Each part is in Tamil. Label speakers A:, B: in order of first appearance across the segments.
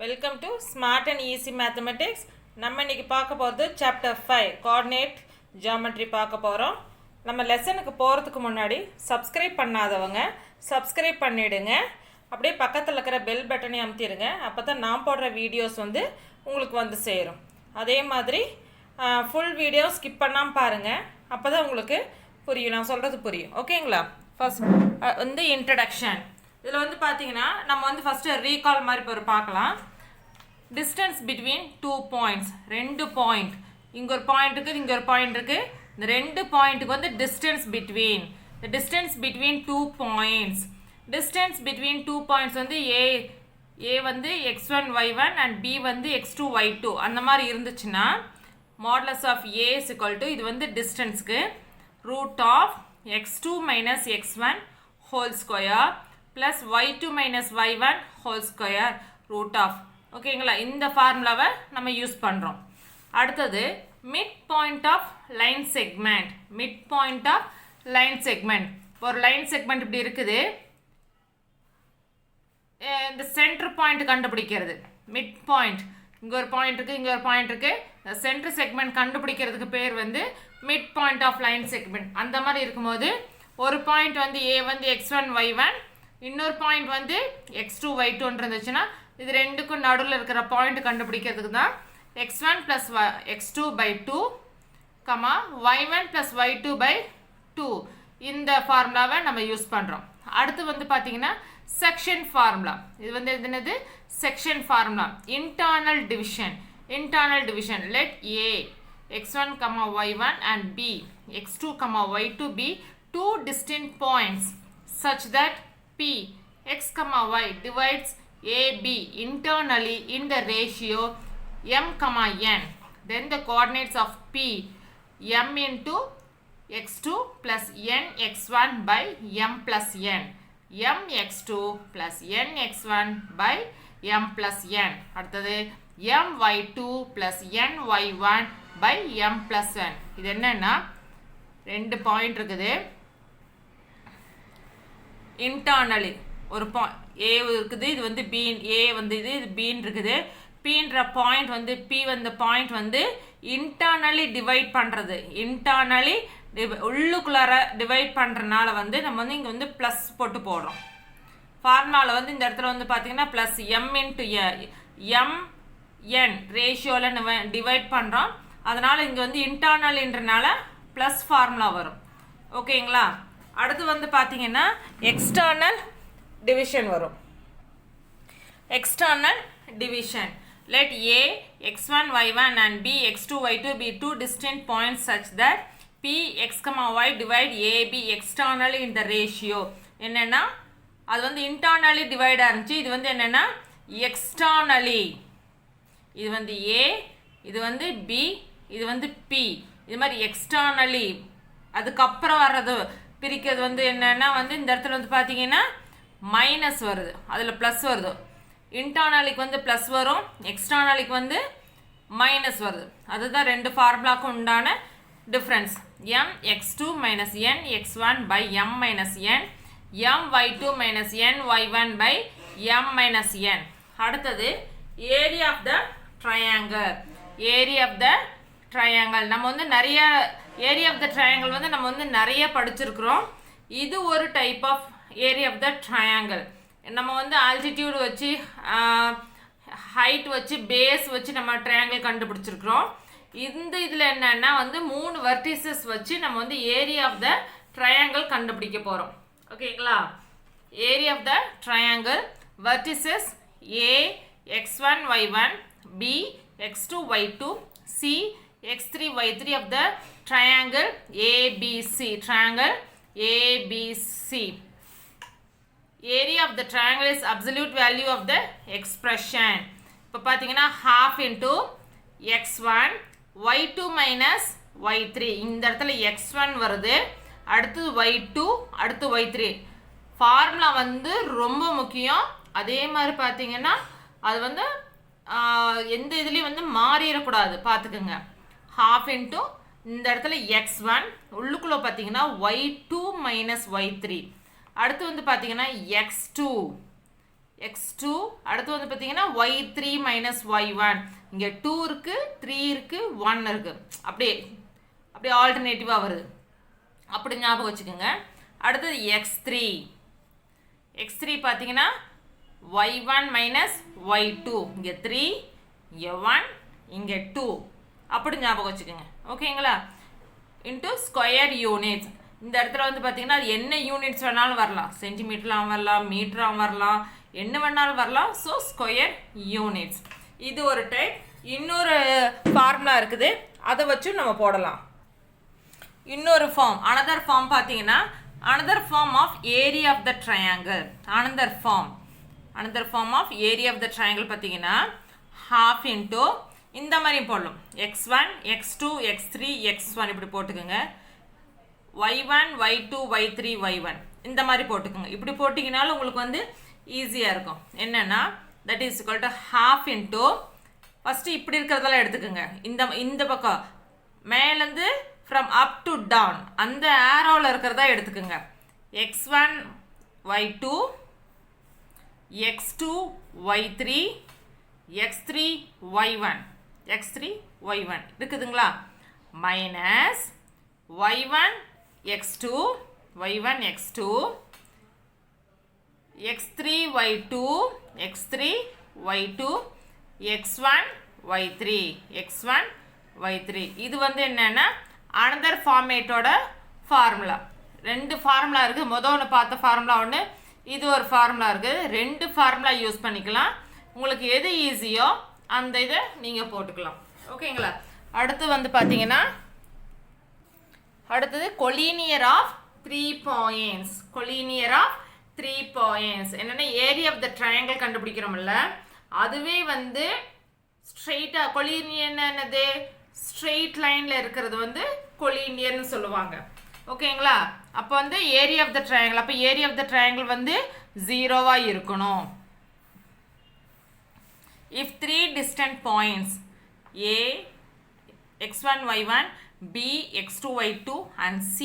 A: Welcome to smart and easy mathematics. நம்ம இன்றைக்கி பார்க்க போகிறது சாப்டர் 5 கோஆர்டினேட் ஜியாமெட்ரி பார்க்க போகிறோம். நம்ம லெசனுக்கு போகிறதுக்கு முன்னாடி சப்ஸ்கிரைப் பண்ணாதவங்க சப்ஸ்கிரைப் பண்ணிவிடுங்க. அப்படியே பக்கத்தில் இருக்கிற பெல் பட்டனை அமுத்திடுங்க. அப்போ தான் நான் போடுற வீடியோஸ் உங்களுக்கு வந்து சேரும். அதே மாதிரி ஃபுல் வீடியோ ஸ்கிப் பண்ணாமல் பாருங்கள். அப்போ தான் உங்களுக்கு புரியும், நான் சொல்கிறது புரியும். ஓகேங்களா? First introduction. இதில் பார்த்தீங்கன்னா நம்ம ஃபஸ்ட்டு ரீகால் மாதிரி ஒரு பார்க்கலாம். டிஸ்டன்ஸ் பிட்வீன் 2 பாயிண்ட்ஸ், 2 பாயிண்ட், இங்கே ஒரு பாயிண்ட் இருக்குது, இங்கே ஒரு பாயிண்ட் இருக்குது. இந்த 2 பாயிண்ட்டுக்கு distance between, the distance between 2 points. Distance between 2 points A x1 y1 and B x2 y2 அந்த மாதிரி இருந்துச்சுன்னா modulus of A is equal to இது டிஸ்டன்ஸ்க்கு root of x2 minus x1 whole square plus y2 minus y1 whole square root of. ஓகேங்களா? இந்த ஃபார்முலாவை நம்ம யூஸ் பண்ணுறோம். அடுத்தது mid point of line segment. Mid point of line segment. ஒரு லைன் செக்மெண்ட் இப்படி இருக்குது, இந்த சென்டர் பாயிண்ட் கண்டுபிடிக்கிறது மிட் பாயிண்ட். இங்கே ஒரு பாயிண்ட் இருக்குது, இங்கே ஒரு பாயிண்ட் இருக்குது. சென்டர் செக்மெண்ட் கண்டுபிடிக்கிறதுக்கு பேர் mid point of line segment. அந்த மாதிரி இருக்கும்போது ஒரு பாயிண்ட் A x1 y1, இன்னொரு பாயிண்ட் x2 y2 இருந்துச்சுன்னா இது ரெண்டுக்கும் நடுவில் இருக்கிற பாயிண்ட் கண்டுபிடிக்கிறதுக்கு தான் x1 plus x2 by 2, y1 plus y2 by 2 இந்த ஃபார்முலாவை நம்ம யூஸ் பண்ணுறோம். அடுத்து பார்த்தீங்கன்னா செக்ஷன் ஃபார்முலா. இது என்னது? Section formula. Internal division. Internal division. Let A x1, y1 and B x2, y2 be two distinct points such that P x, y divides AB internally in the ratio m, n. Then the coordinates of P m into x2 plus n x1 by m plus n. m x2 plus n x1 by m plus n. அடுத்தது m y2 plus n y1 by m plus n. இது என்னன்னா ரெண்டு பாயிண்ட் இருக்குது. இன்டர்னலி ஒரு A இருக்குது, இது B, A இது Bன்னு இருக்குது. Pன்ற point P point internally divide பண்ணுறது. இன்டர்னலி உள்ளுக்குள்ளார டிவைட் பண்ணுறதுனால நம்ம இங்கே ப்ளஸ் போட்டு போடுறோம். ஃபார்முலாவில் இந்த இடத்துல பார்த்தீங்கன்னா ப்ளஸ் m இன்ட்டு mn ரேஷியோவில் டிவைட் பண்ணுறோம். அதனால் இங்கே இன்டர்னல்ன்றனால ப்ளஸ் ஃபார்முலா வரும். ஓகேங்களா? அடுத்து பார்த்தீங்கன்னா எக்ஸ்டர்னல் டிவிஷன் வரும். External division. Let A x1 y1 and B x2 y2 be two distinct points such that P x, y divide AB externally in the ratio. என்னன்னா அது internally divide ஆரம்பிச்சு, இது என்னன்னா externally. இது A, இது B, இது P. இது மாதிரி externally. அதுக்கப்புறம் வர்றது பிரிக்கிறது என்னன்னா இந்த இடத்துல பார்த்தீங்கன்னா மைனஸ் வருது, அதில் ப்ளஸ் வருது. இன்டர்னலுக்கு ப்ளஸ் வரும், எக்ஸ்டர்னலுக்கு மைனஸ் வருது. அதுதான் ரெண்டு ஃபார்முலாவுக்கும் உண்டான difference. m x2 minus n x1 by m minus n, m y2 minus n y1 by m minus n. அடுத்தது area of the triangle. Area of the triangle நம்ம நிறைய ஏரியா ஆஃப் த ட்ரையாங்கிள் நம்ம நிறைய படிச்சிருக்கிறோம். இது ஒரு type of area of the triangle. நம்ம ஆல்டிடியூட் வச்சு ஹைட் வச்சு பேஸ் வச்சு நம்ம ட்ரையாங்கிள் கண்டுபிடிச்சிருக்கிறோம். இதில் என்னன்னா 3 வெர்டிசஸ் வச்சு நம்ம ஏரியா ஆஃப் த ட்ரையாங்கிள் கண்டுபிடிக்க போகிறோம். ஓகேங்களா? Area of the triangle vertices A x1 y1, B x2 y2, C x3 y3 of the triangle ABC. Triangle ABC. Area of the triangle is absolute value of the expression. இப்போ பார்த்தீங்கன்னா half into x1 y2 minus y3. இந்த இடத்துல x1 வருது, அடுத்து y2, அடுத்து y3. ஃபார்முலா ரொம்ப முக்கியம். அதே மாதிரி பார்த்தீங்கன்னா அது எந்த இதுலேயும் மாறிடக்கூடாது, பார்த்துக்குங்க. half into இந்த இடத்துல x1, உள்ளுக்குள்ளே பார்த்தீங்கன்னா y2 minus y3. அடுத்து பார்த்தீங்கன்னா x2 x2 அடுத்து வந்து பார்த்தீங்கன்னா y3 மைனஸ் y1 இங்கே 2 இருக்கு 3 இருக்கு 1 இருக்கு அப்படியே அப்படியே ஆல்டர்னேட்டிவாக வருது அப்படி ஞாபகம் வச்சுக்கோங்க. அடுத்தது x3 பார்த்தீங்கன்னா y1 மைனஸ் y2 இங்கே 3 இங்கே 1 இங்கே 2 அப்படி ஞாபகம் வச்சுக்கோங்க. ஓகேங்களா? இன்ட்டு ஸ்கொயர் யூனிட்ஸ் இந்த இடத்துல வந்து பார்த்தீங்கன்னா அது என்ன யூனிட்ஸ் வேணாலும் வரலாம், சென்டிமீட்டர்லாம் வரலாம், மீட்டராக வரலாம், என்ன வேணாலும் வரலாம். ஸோ ஸ்கொயர் யூனிட்ஸ் இது ஒரு டைப். இன்னொரு ஃபார்முலா இருக்குது, அதை வச்சும் நம்ம போடலாம். இன்னொரு ஃபார்ம் அனதர் ஃபார்ம் பார்த்தீங்கன்னா another form of area of the triangle. Another form of area of the triangle பார்த்தீங்கன்னா half இன்ட்டு இந்த மாதிரி போடலாம். x1 x2 x3 x1 இப்படி போட்டுக்கோங்க. y1 y2 y3 y1 இந்த மாதிரி போட்டுக்கோங்க. இப்படி போட்டிங்கனாலும் உங்களுக்கு வந்து ஈஸியாக இருக்கும். என்னென்னா that is equal to half into first இப்படி இருக்கிறதெல்லாம் எடுத்துக்கோங்க. இந்த பக்கம் மேலேருந்து ஃப்ரம் அப் டு டவுன் அந்த ஆரோவில் இருக்கிறதா எடுத்துக்கோங்க. x1 y2 x2 y3 x3 y1 இருக்குதுங்களா? Minus y1 x2 x3 y2 x1 y3 இது வந்து என்னன்னா அனதர் ஃபார்மேட்டோட ஃபார்முலா. ரெண்டு ஃபார்முலா இருக்குது. மொதல் ஒன்று பார்த்த ஃபார்முலா ஒன்று, இது ஒரு ஃபார்முலா இருக்குது. ரெண்டு ஃபார்முலா யூஸ் பண்ணிக்கலாம். உங்களுக்கு எது ஈஸியோ அந்த இதை நீங்கள் போட்டுக்கலாம். ஓகேங்களா? அடுத்து வந்து பார்த்தீங்கன்னா அடுத்தது கொலீனியர் ஆஃப் 3 பாயிண்ட்ஸ். என்னென்னா ஏரியா ஆஃப் த ட்ரையாங்கிள் கண்டுபிடிக்கிறோம்ல, அதுவே வந்து ஸ்ட்ரெயிட்டாக கொலீனியர் என்னது ஸ்ட்ரெயிட் லைனில் இருக்கிறது வந்து கொலீனியர்னு சொல்லுவாங்க. ஓகேங்களா? அப்போ வந்து ஏரியா ஆஃப் த ட்ரையாங்கிள், அப்போ ஏரியா ஆஃப் த ட்ரையாங்கிள் வந்து 0வாக இருக்கணும். If 3 distant points A x1 y1 B x2 y2 and C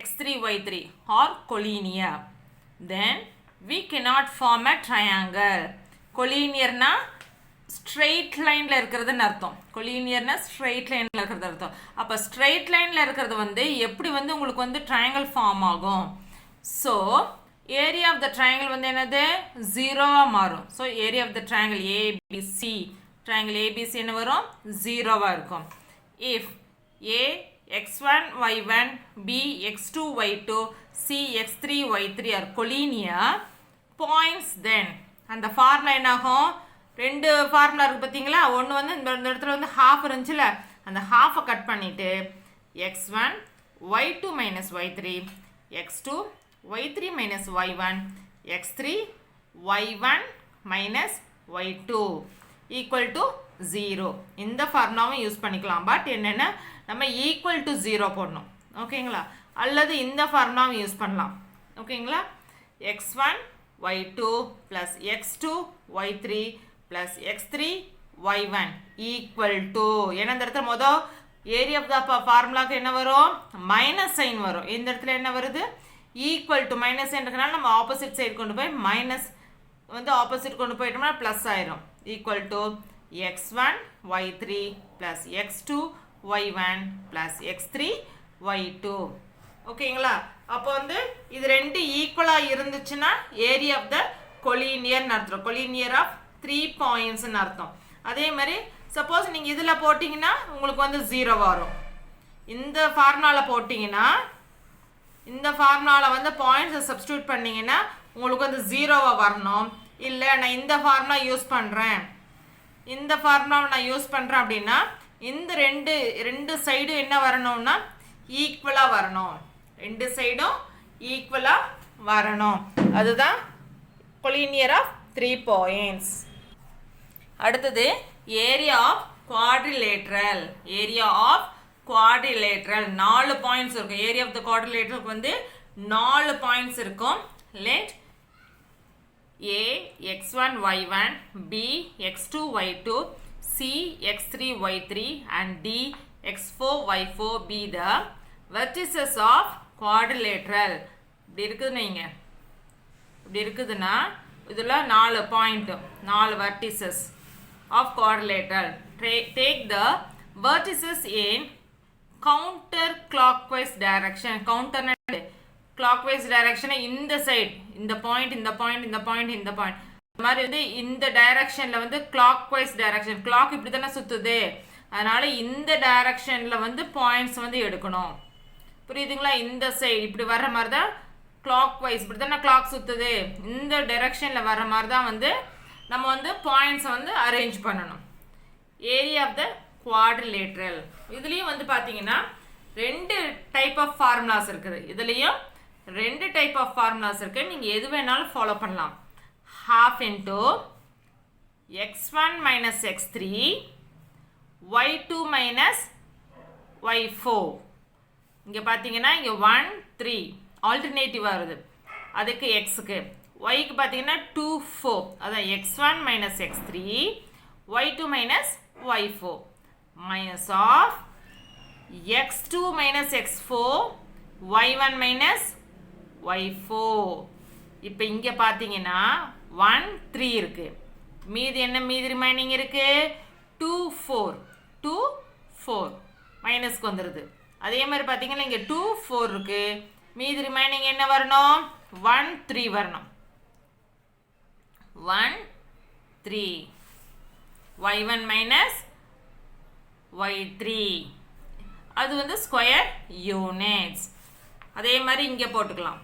A: x3 y3 are collinear, then we cannot form a triangle. Collinearனா straight lineல இருக்கிறதுன்னு அர்த்தம். collinearனா straight lineல இருக்கிறது அர்த்தம். அப்போ straight lineல இருக்கிறது வந்து எப்படி வந்து உங்களுக்கு வந்து triangle form ஆகும்? So area of the triangle வந்து என்னது 0வாக மாறும். So area of the triangle ABC என்ன வரும் 0வாக இருக்கும். If A x1 y1 b x2 y2 c x3 y3 are collinear points, then அந்த ஃபார்முலா என்னாகும்? ரெண்டு ஃபார்முலா இருக்குது பார்த்தீங்களா? ஒன்று வந்து இந்த இடத்துல வந்து ஹாஃப் இருந்துச்சுல, அந்த ஹாஃபை கட் பண்ணிவிட்டு x1 y2 minus y3 x2 y3 minus y1 x3 y1 minus y2 equal to 0. இந்த ஃபார்முலாவும் யூஸ் பண்ணிக்கலாம். பட் என்னென்னா நம்ம ஈக்குவல் டு 0 போடணும். ஓகேங்களா? அல்லது இந்த ஃபார்முலாவும் யூஸ் பண்ணலாம். ஓகேங்களா? x1 y2 plus x2 y3 plus x3 y1 equal to, ஏன்னா இந்த இடத்துல மொதல் ஏரியா ஆஃப் த ஃபார்முலாவுக்கு என்ன வரும்? மைனஸ் சைன் வரும். இந்த இடத்துல என்ன வருது? ஈக்குவல் டு மைனஸ் என்றதுனால நம்ம ஆப்போசிட் சைடு கொண்டு போய் மைனஸ் வந்து ஆப்போசிட் கொண்டு போயிட்டோம்னா ப்ளஸ் ஆயிரும். Equal to x1 y3 plus x2 y1 plus x3 y2. ஓகேங்களா? அப்போ வந்து இது ரெண்டு ஈக்குவலாக இருந்துச்சுன்னா ஏரியா ஆஃப் த கொலீனியர்னு அர்த்தம். கொலீனியர் ஆஃப் 3 பாயிண்ட்ஸ்ன்னு அர்த்தம். அதே மாதிரி சப்போஸ் நீங்கள் இதில் போட்டிங்கன்னா உங்களுக்கு வந்து 0 வரும். இந்த ஃபார்முலாவில் போட்டிங்கன்னா இந்த ஃபார்முலாவில் வந்து பாயிண்ட்ஸை சப்ஸ்டியூட் பண்ணிங்கன்னா உங்களுக்கு வந்து 0வாக வரணும். இல்லை நான் இந்த ஃபார்முலா யூஸ் பண்ணுறேன் அப்படின்னா இந்த ரெண்டு சைடும் என்ன வரணும்னா ஈக்குவலாக வரணும். ரெண்டு சைடும் ஈக்குவலாக வரணும். அதுதான் கொலீனியர் ஆஃப் 3 பாயிண்ட்ஸ். அடுத்தது ஏரியா ஆஃப் குவாட்ரிலேட்ரல். 4 பாயிண்ட்ஸ் இருக்கும். ஏரியா ஆஃப் த குவாட்ரிலேட்டருக்கு வந்து 4 பாயிண்ட்ஸ் இருக்கும். Let A x1 y1 B x2 y2 C x3 y3 and D x4 y4 be the vertices of quadrilateral. இப்படி இருக்குதுன்னா இதில் 4 point 4 vertices of quadrilateral. Take the vertices in counter clockwise direction. Counter clockwise direction இந்த சைடு, இந்த பாயிண்ட் இந்த பாயிண்ட் இந்த பாயிண்ட் இந்த பாயிண்ட், இந்த மாதிரி வந்து இந்த டைரக்ஷனில் வந்து clockwise direction. கிளாக் இப்படி தானே சுற்றுது, அதனால் இந்த டைரக்ஷனில் வந்து பாயிண்ட்ஸ் வந்து எடுக்கணும். புரியுதுங்களா? இந்த சைடு இப்படி வர்ற மாதிரி தான் clockwise, இப்படி தானே கிளாக் சுற்றுது, இந்த டைரக்ஷனில் வர்ற மாதிரி தான் வந்து நம்ம வந்து பாயிண்ட்ஸை வந்து அரேஞ்ச் பண்ணணும். Area of the quadrilateral. இதுலேயும் வந்து பார்த்தீங்கன்னா 2 டைப் ஆஃப் ஃபார்முலாஸ் இருக்குது. இதுலேயும் 2 டைப் ஆஃப் ஃபார்முலாஸ் இருக்குது. நீங்கள் எது வேணாலும் ஃபாலோ பண்ணலாம். half into x1 minus x3 y2 minus y4. இங்கே பார்த்தீங்கன்னா இங்கே 1 3 ஆல்டர்னேட்டிவாக வருது, அதுக்கு எக்ஸுக்கு. ஒய்க்கு பார்த்தீங்கன்னா 2 4, அதான் x1 minus x3 y2 minus y4 minus of x2 minus x4 y1 minus y4. இப்போ இங்கே பார்த்தீங்கன்னா 1 3 இருக்குது, மீதி என்ன, மீதி ரிமைனிங் இருக்குது 2 4 2 4 மைனஸ்க்கு வந்துடுது. அதே மாதிரி பார்த்தீங்கன்னா இங்கே 2 4 இருக்குது, மீதி ரிமைனிங் என்ன வரணும், 1 3 வரணும். 1 3 y1 minus y3, அது வந்து ஸ்கொயர் யூனிட்ஸ். அதே மாதிரி இங்கே போட்டுக்கலாம்.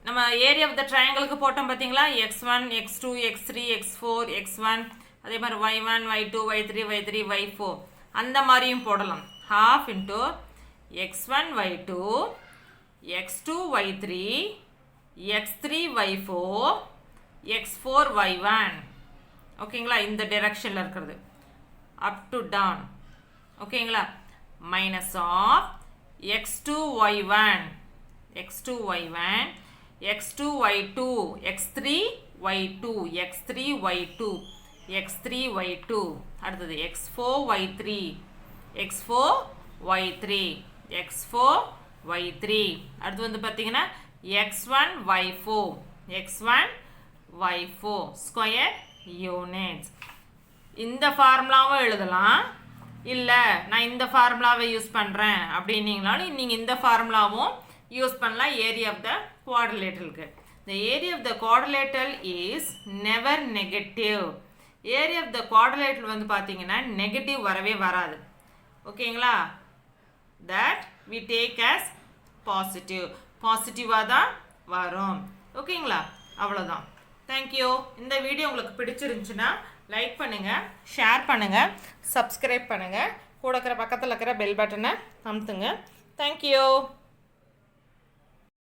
A: நம்ம ஏரியா ஆஃப் த ட்ரையாங்கிளுக்கு போட்டோம் பார்த்தீங்களா, x1 x2 x3 x4 x1, அதே மாதிரி y1 y2 y3 y3 y4, அந்த மாதிரியும் போடலாம். half into x1 y2 x2 y3 x3 y4 x4 y1. ஓகேங்களா? இந்த டைரக்ஷனில் இருக்கிறது அப் டு டவுன். ஓகேங்களா? Minus of x2 y1 x2 y1 x2 y2 x3 y2 x3 y2 x3 y2, அடுத்தது x4 y3 x4 y3 x4 y3, அடுத்து வந்து பார்த்தீங்கன்னா x1 y4 x1 y4 square units. இந்த ஃபார்முலாவும் எழுதலாம், இல்லை நான் இந்த ஃபார்முலாவை யூஸ் பண்ணுறேன் அப்படின்னீங்கனாலும் நீங்கள் இந்த ஃபார்முலாவும் யூஸ் பண்ணலாம். ஏரியா ஆஃப் த குவாட்ரிலேட்டரலுக்கு. The area of the quadrilateral is never negative. Area of the quadrilateral வந்து பார்த்தீங்கன்னா நெகட்டிவ் வரவே வராது. ஓகேங்களா? That we take as positive. பாசிட்டிவாக தான் வரும். ஓகேங்களா? அவ்வளோதான். தேங்க்யூ. இந்த வீடியோ உங்களுக்கு பிடிச்சிருந்துச்சுன்னா லைக் பண்ணுங்கள், ஷேர் பண்ணுங்கள், சப்ஸ்கிரைப் பண்ணுங்கள், கூட இருக்கிற பக்கத்தில் இருக்கிற பெல் பட்டனை அமுத்துங்க. தேங்க்யூ.